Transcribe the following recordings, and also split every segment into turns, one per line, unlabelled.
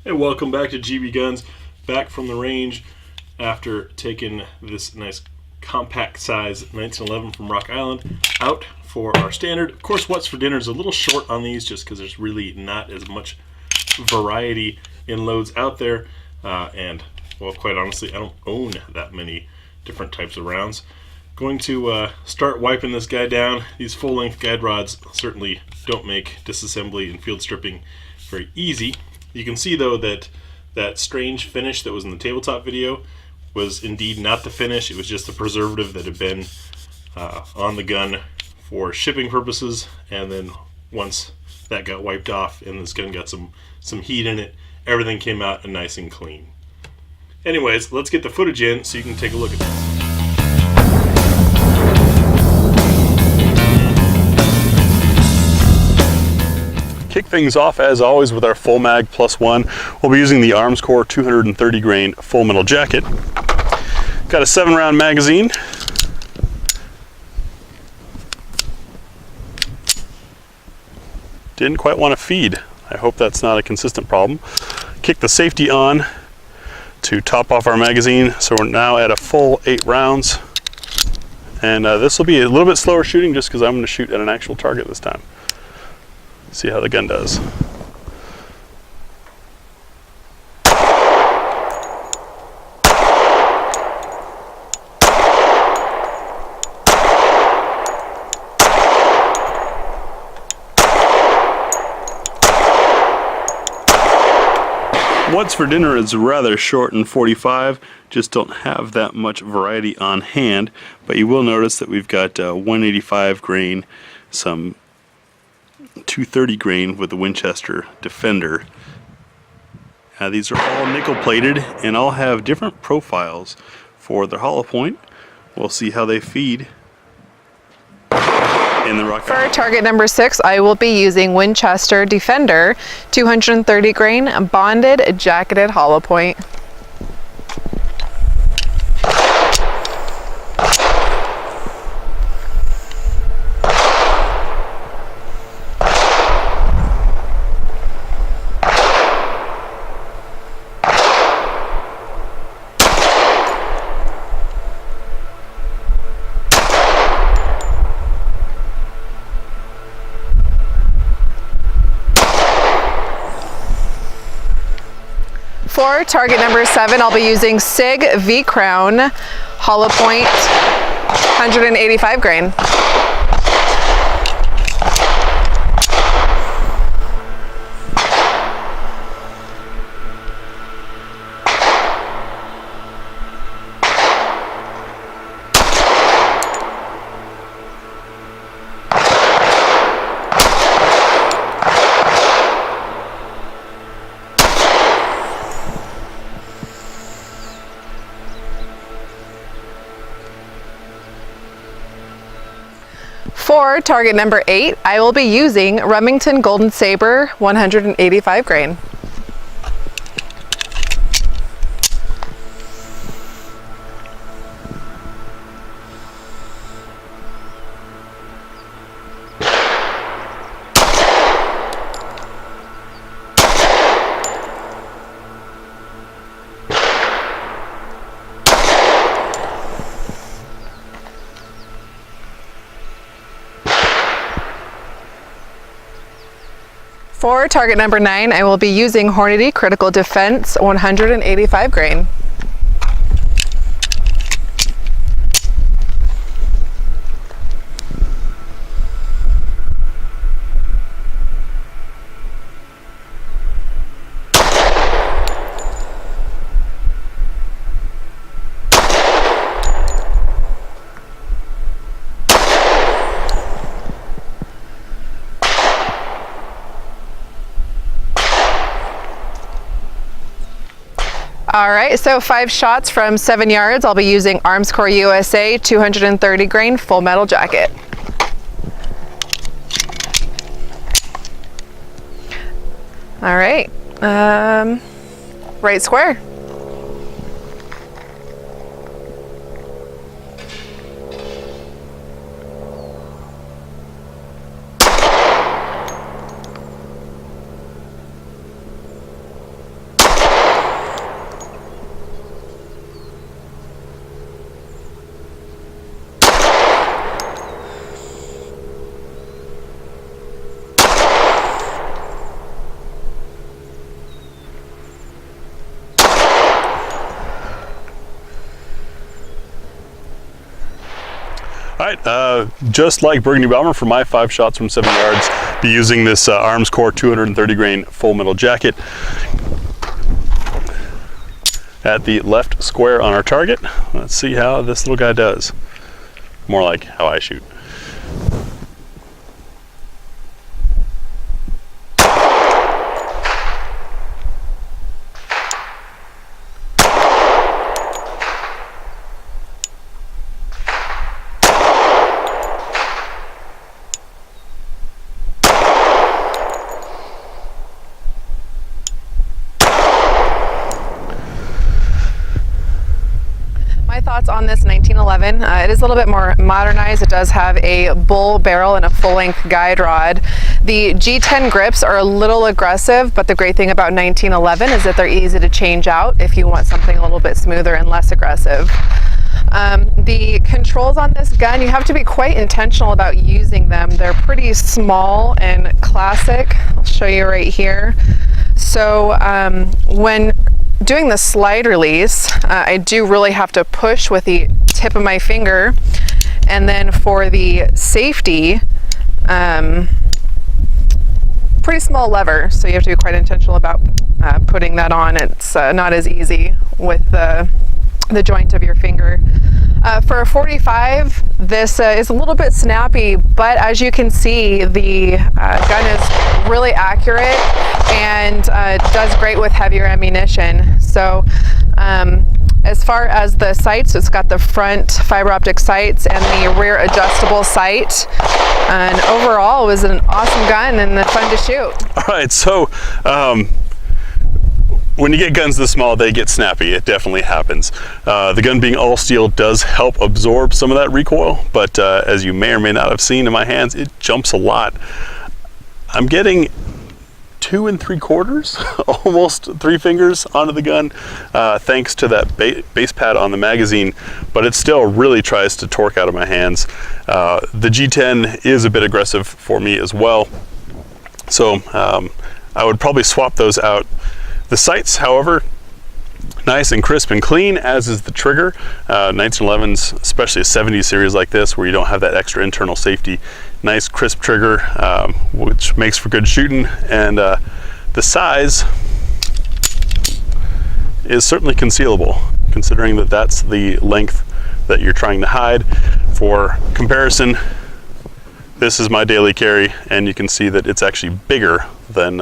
Hey, welcome back to GB Guns. Back from the range after taking this nice compact size 1911 from Rock Island out for our standard. Of course, what's for dinner is a little short on these just because there's really not as much variety in loads out there. And, well, quite honestly, I don't own that many different types of rounds. Going to start wiping this guy down. These full-length guide rods certainly don't make disassembly and field stripping very easy. You can see, though, that that strange finish that was in the tabletop video was indeed not the finish. It was just the preservative that had been on the gun for shipping purposes, and then once that got wiped off and this gun got some heat in it, everything came out nice and clean. Anyways, let's get the footage in so you can take a look at this. Kick things off as always with our full mag +1. We'll be using the AMSCS 230 grain full metal jacket. Got a 7-round magazine. Didn't quite want to feed. I hope that's not a consistent problem. Kick the safety on to top off our magazine, so we're now at a full 8 rounds. And this will be a little bit slower shooting just because I'm going to shoot at an actual target this time. See how the gun does. What's for dinner is rather short and 45, just don't have that much variety on hand, but you will notice that we've got 185 grain, some 230 grain with the Winchester Defender. These are all nickel plated and all have different profiles for their hollow point. We'll see how they feed in the Rock Island.
For target number 6, I will be using Winchester Defender 230 grain bonded jacketed hollow point. For target number 7, I'll be using SIG V Crown hollow point 185 grain. For target number 8, I will be using Remington Golden Saber 185 grain. For target number 9, I will be using Hornady Critical Defense 185 grain. Alright, so 5 shots from 7 yards. I'll be using AMSCS USA 230 grain full metal jacket. Alright, right square.
right, just like Burgundy Bomber, for my 5 shots from 7 yards, be using this AMSCS 230 grain full metal jacket at the left square on our target. Let's see how this little guy does. More like how I shoot.
Thoughts on this 1911. It is a little bit more modernized. It does have a bull barrel and a full-length guide rod. The G10 grips are a little aggressive, but the great thing about 1911 is that they're easy to change out if you want something a little bit smoother and less aggressive. The controls on this gun, you have to be quite intentional about using them. They're pretty small and classic. I'll show you right here. So when doing the slide release, I do really have to push with the tip of my finger, and then for the safety, pretty small lever, so you have to be quite intentional about putting that on. It's not as easy with the joint of your finger. For a 45, this is a little bit snappy, but as you can see, the gun is really accurate and does great with heavier ammunition. So as far as the sights, it's got the front fiber optic sights and the rear adjustable sight. And overall, it was an awesome gun and fun to shoot.
All right, so when you get guns this small, they get snappy. It definitely happens. The gun being all steel does help absorb some of that recoil, but as you may or may not have seen in my hands, it jumps a lot. I'm getting 2 3/4, almost 3 fingers onto the gun, thanks to that base pad on the magazine, but it still really tries to torque out of my hands. The G10 is a bit aggressive for me as well, so I would probably swap those out. The sights, however, nice and crisp and clean, as is the trigger. 1911s, especially a 70 series like this, where you don't have that extra internal safety. Nice crisp trigger, which makes for good shooting, and the size is certainly concealable, considering that that's the length that you're trying to hide. For comparison, this is my daily carry, and you can see that it's actually bigger than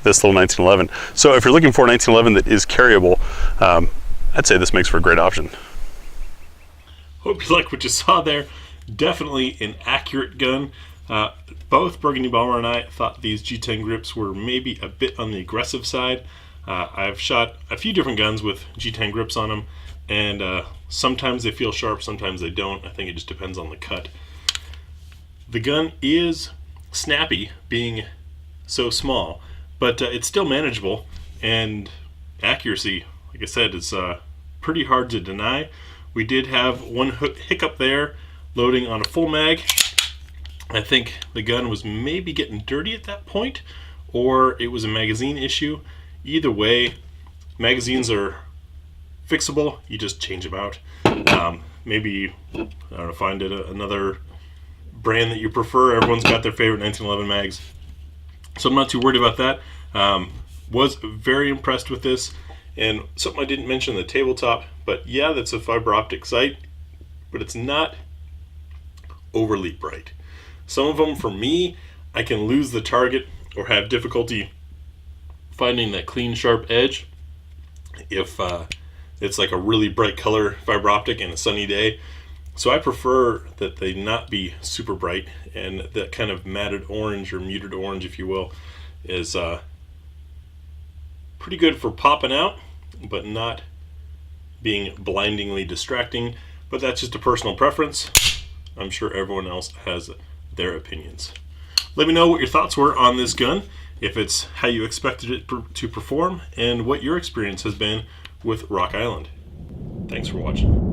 this little 1911. So if you're looking for a 1911 that is carryable, I'd say this makes for a great option.
Hope you like what you saw there. Definitely an accurate gun. Both Burgundy Bomber and I thought these G10 grips were maybe a bit on the aggressive side. I've shot a few different guns with G10 grips on them, and sometimes they feel sharp, sometimes they don't. I think it just depends on the cut. The gun is snappy, being so small, but it's still manageable, and accuracy, like I said, is pretty hard to deny. We did have one hiccup there, loading on a full mag. I think the gun was maybe getting dirty at that point, or it was a magazine issue. Either way, magazines are fixable. You just change them out. Maybe, I don't know, find another brand that you prefer. Everyone's got their favorite 1911 mags, so I'm not too worried about that. Was very impressed with this. And something I didn't mention, the tabletop, but yeah, that's a fiber optic sight, but it's not overly bright. Some of them, for me, I can lose the target or have difficulty finding that clean, sharp edge if it's like a really bright color fiber optic in a sunny day. So I prefer that they not be super bright, and that kind of matted orange or muted orange, if you will, is pretty good for popping out, but not being blindingly distracting. But that's just a personal preference. I'm sure everyone else has their opinions. Let me know what your thoughts were on this gun, if it's how you expected it to perform, and what your experience has been with Rock Island. Thanks for watching.